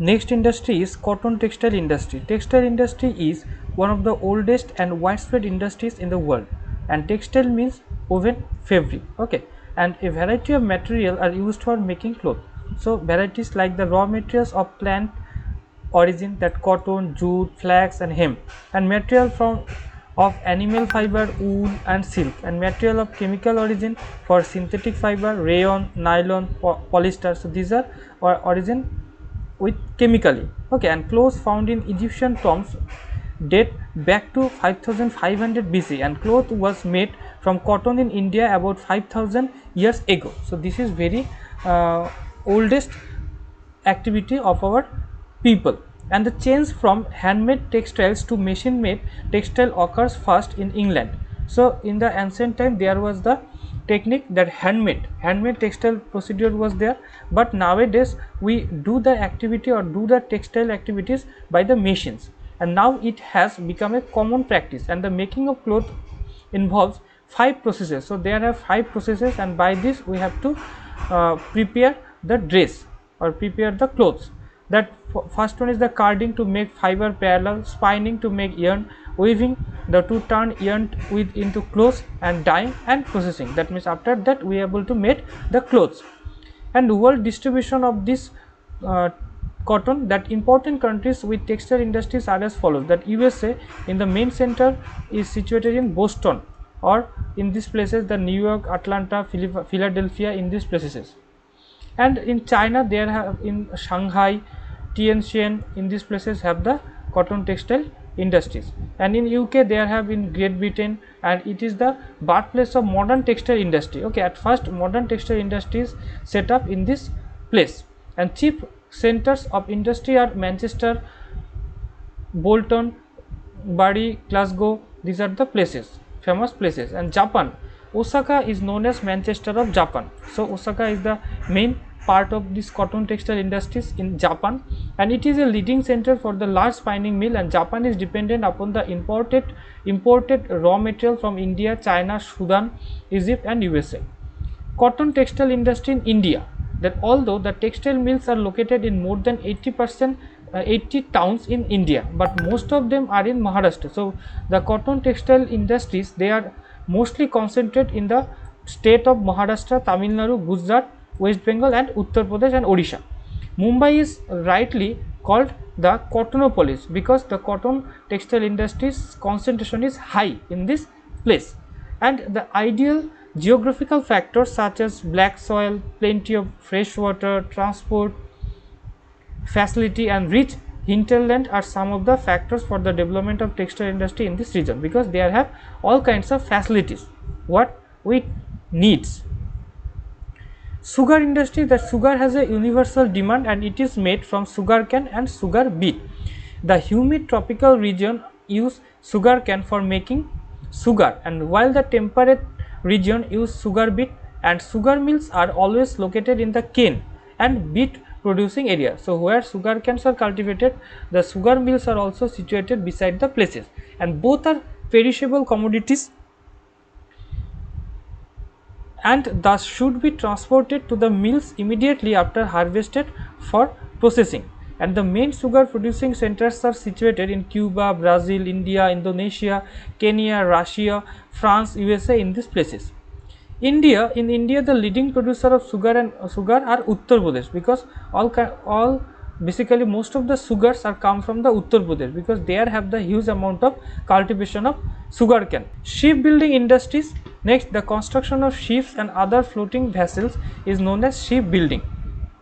Next industry is cotton textile industry. Textile industry is one of the oldest and widespread industries in the world, and textile means woven fabric. Okay, and a variety of material are used for making clothes. So varieties like the raw materials of plant origin, that cotton, jute, flax and hemp, and material from of animal fiber, wool and silk, and material of chemical origin for synthetic fiber, rayon, nylon, polyester. So these are origin with chemically. Okay, and clothes found in Egyptian tombs date back to 5500 BC, and cloth was made from cotton in India about 5000 years ago. So this is very oldest activity of our people. And the change from handmade textiles to machine made textile occurs first in England. So in the ancient time there was the technique that handmade textile procedure was there, but nowadays we do the activity or do the textile activities by the machines, and now it has become a common practice. And the making of cloth involves 5 processes. So there are 5 processes, and by this we have to prepare the dress or prepare the clothes. That first one is the carding to make fiber parallel, spinning to make yarn, weaving the to turn yarn with into clothes, and dyeing and processing. That means after that we are able to make the clothes. And world distribution of this cotton, that important countries with textile industries are as follows: that USA in the main center is situated in Boston, or in these places the New York, Atlanta, Philadelphia, in these places. And in China there have in Shanghai, Tianjin, in these places have the cotton textile industries. And in UK there have in Great Britain, and it is the birthplace of modern textile industry. Okay, at first modern textile industries set up in this place, and chief centers of industry are Manchester, Bolton, Bury, Glasgow. These are the places, famous places. And Japan, Osaka is known as Manchester of Japan. So Osaka is the main part of this cotton textile industries in Japan, and it is a leading center for the large spinning mill. And Japan is dependent upon the imported raw material from India, China, Sudan, Egypt and USA. Cotton textile industry in India, that although the textile mills are located in more than 80 towns in India, but most of them are in Maharashtra. So the cotton textile industries, they are mostly concentrated in the state of Maharashtra, Tamil Nadu, Gujarat, West Bengal and Uttar Pradesh and Odisha. Mumbai is rightly called the Cottonopolis because the cotton textile industries concentration is high in this place. And the ideal geographical factors such as black soil, plenty of fresh water, transport facility and rich hinterland are some of the factors for the development of textile industry in this region, because they have all kinds of facilities what we needs. Sugar industry, that sugar has a universal demand and it is made from sugar cane and sugar beet. The humid tropical region use sugar cane for making sugar, and while the temperate region use sugar beet, and sugar mills are always located in the cane and beet producing area. So where sugar canes are cultivated, the sugar mills are also situated beside the places, and both are perishable commodities and thus should be transported to the mills immediately after harvested for processing. And the main sugar producing centers are situated in Cuba, Brazil, India, Indonesia, Kenya, Russia, France, USA, in these places. In India the leading producer of sugar are Uttar Pradesh, because all basically most of the sugars are come from the Uttar Pradesh, because there have the huge amount of cultivation of sugar cane. Shipbuilding industries, next the construction of ships and other floating vessels is known as shipbuilding.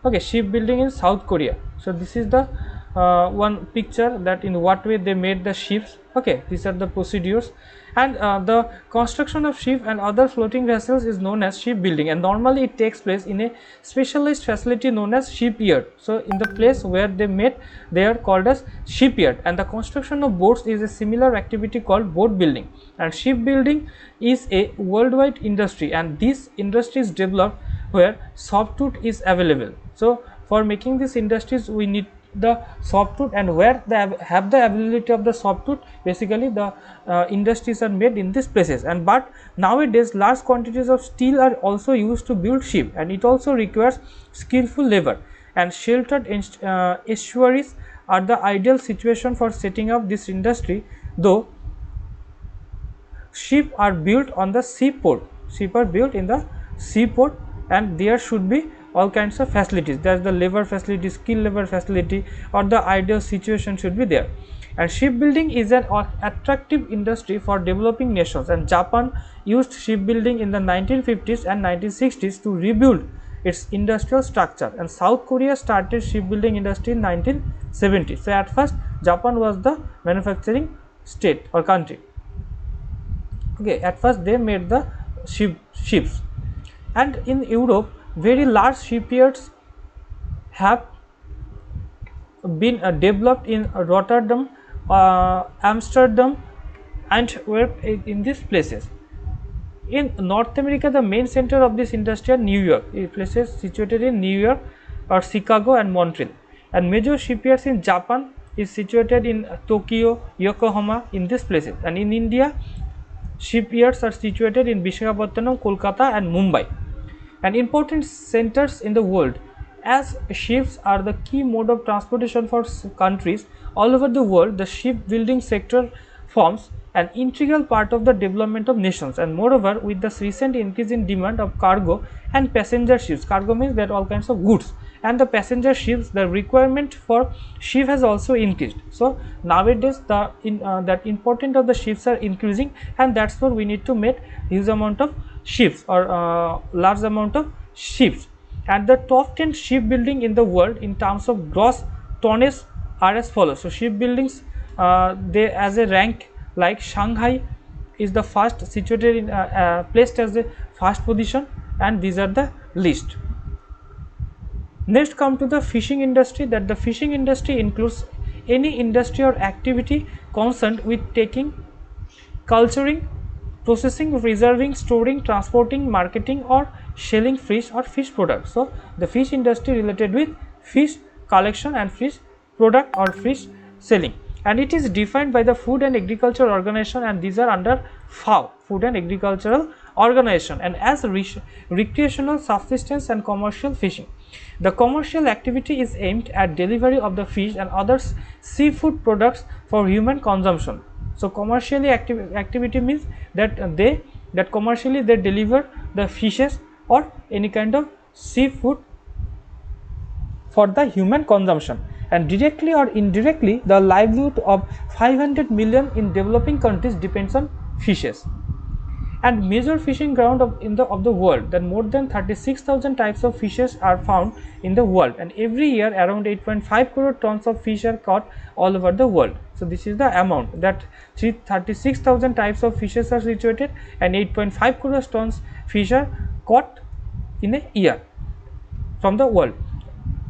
Okay, shipbuilding in South Korea. So this is the one picture that in what way they made the ships. Okay, these are the procedures, and the construction of ship and other floating vessels is known as shipbuilding, and normally it takes place in a specialized facility known as shipyard. So in the place where they made, they are called as shipyard. And the construction of boats is a similar activity called boat building, and shipbuilding is a worldwide industry, and this industry is developed where softwood is available. So for making these industries we need the softwood, and where they have the availability of the softwood, basically the industries are made in these places. And but nowadays large quantities of steel are also used to build ship, and it also requires skillful labor. and sheltered estuaries are the ideal situation for setting up this industry, though ship are built on the seaport. Ship are built in the seaport, and there should be all kinds of facilities. There is the labor facility, skill labor facility, or the ideal situation should be there. And shipbuilding is an attractive industry for developing nations, and Japan used shipbuilding in the 1950s and 1960s to rebuild its industrial structure, and South Korea started shipbuilding industry in 1970. So at first Japan was the manufacturing state or country. Okay, at first they made the ships, and in Europe very large shipyards have been developed in Rotterdam, Amsterdam, Antwerp, in these places. In North America, the main center of this industry are New York, places situated in New York or Chicago and Montreal, and major shipyards in Japan is situated in Tokyo, Yokohama, in these places. And in India, shipyards are situated in Visakhapatnam, Kolkata and Mumbai. And important centers in the world, as ships are the key mode of transportation for countries all over the world, the shipbuilding sector forms an integral part of the development of nations. And moreover, with the recent increase in demand of cargo and passenger ships, cargo means that all kinds of goods, and the passenger ships, the requirement for ship has also increased. So nowadays the that important of the ships are increasing, and that's why we need to make huge amount of ships or large amount of ships. And the top 10 shipbuilding in the world in terms of gross tonnage are as follows. So shipbuildings, they as a rank, like Shanghai is the first, situated in placed as the first position, and these are the list. Next come to the fishing industry, that the fishing industry includes any industry or activity concerned with taking, culturing, processing, preserving, storing, transporting, marketing or selling fish or fish products. So the fish industry related with fish collection and fish product or fish selling, and it is defined by the Food and Agriculture Organization, and these are under FAO, Food and Agricultural Organization, and as recreational, subsistence and commercial fishing. The commercial activity is aimed at delivery of the fish and other seafood products for human consumption. So commercially activity means that commercially they deliver the fishes or any kind of seafood for the human consumption. And directly or indirectly, the livelihood of 500 million in developing countries depends on fishes. And major fishing ground of the world, that more than 36,000 types of fishes are found in the world, and every year around 8.5 crore tons of fish are caught all over the world. So this is the amount, that 36,000 types of fishes are situated, and 8.5 crore tons fish are caught in a year from the world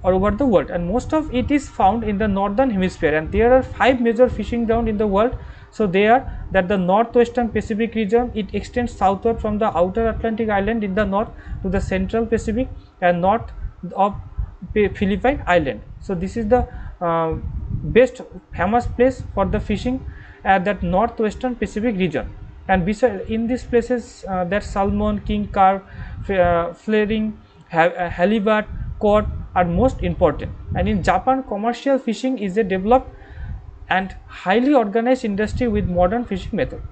or over the world, and most of it is found in the northern hemisphere. And there are 5 major fishing ground in the world. So they are that the northwestern Pacific region, it extends southward from the outer Atlantic island in the north to the central Pacific and north of Philippine island. So this is the best famous place for the fishing at that northwestern Pacific region. And beside in these places, that salmon, king carp, flaring, halibut, cod are most important. And in Japan, commercial fishing is a developed and highly organized industry with modern fishing method.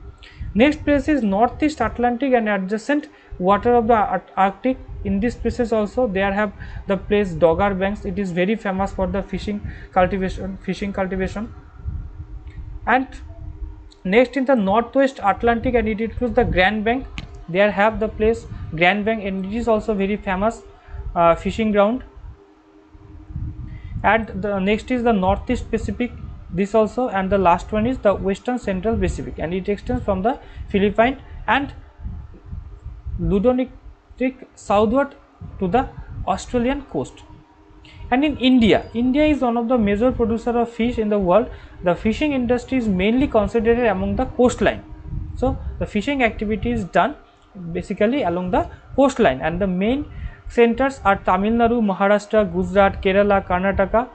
Next place is Northeast Atlantic and adjacent water of the Arctic. In these places also there have the place Dogger Banks. It is very famous for the fishing cultivation. And next in the Northwest Atlantic, and it includes the Grand Bank. There have the place Grand Bank, and it is also very famous fishing ground. And the next is the Northeast Pacific, this also, and the last one is the Western Central Pacific, and it extends from the Philippine and Ludonic southward to the Australian coast. And in India is one of the major producer of fish in the world. The fishing industry is mainly concentrated among the coastline. So the fishing activity is done basically along the coastline, and the main centers are Tamil Nadu, Maharashtra, Gujarat, Kerala, Karnataka,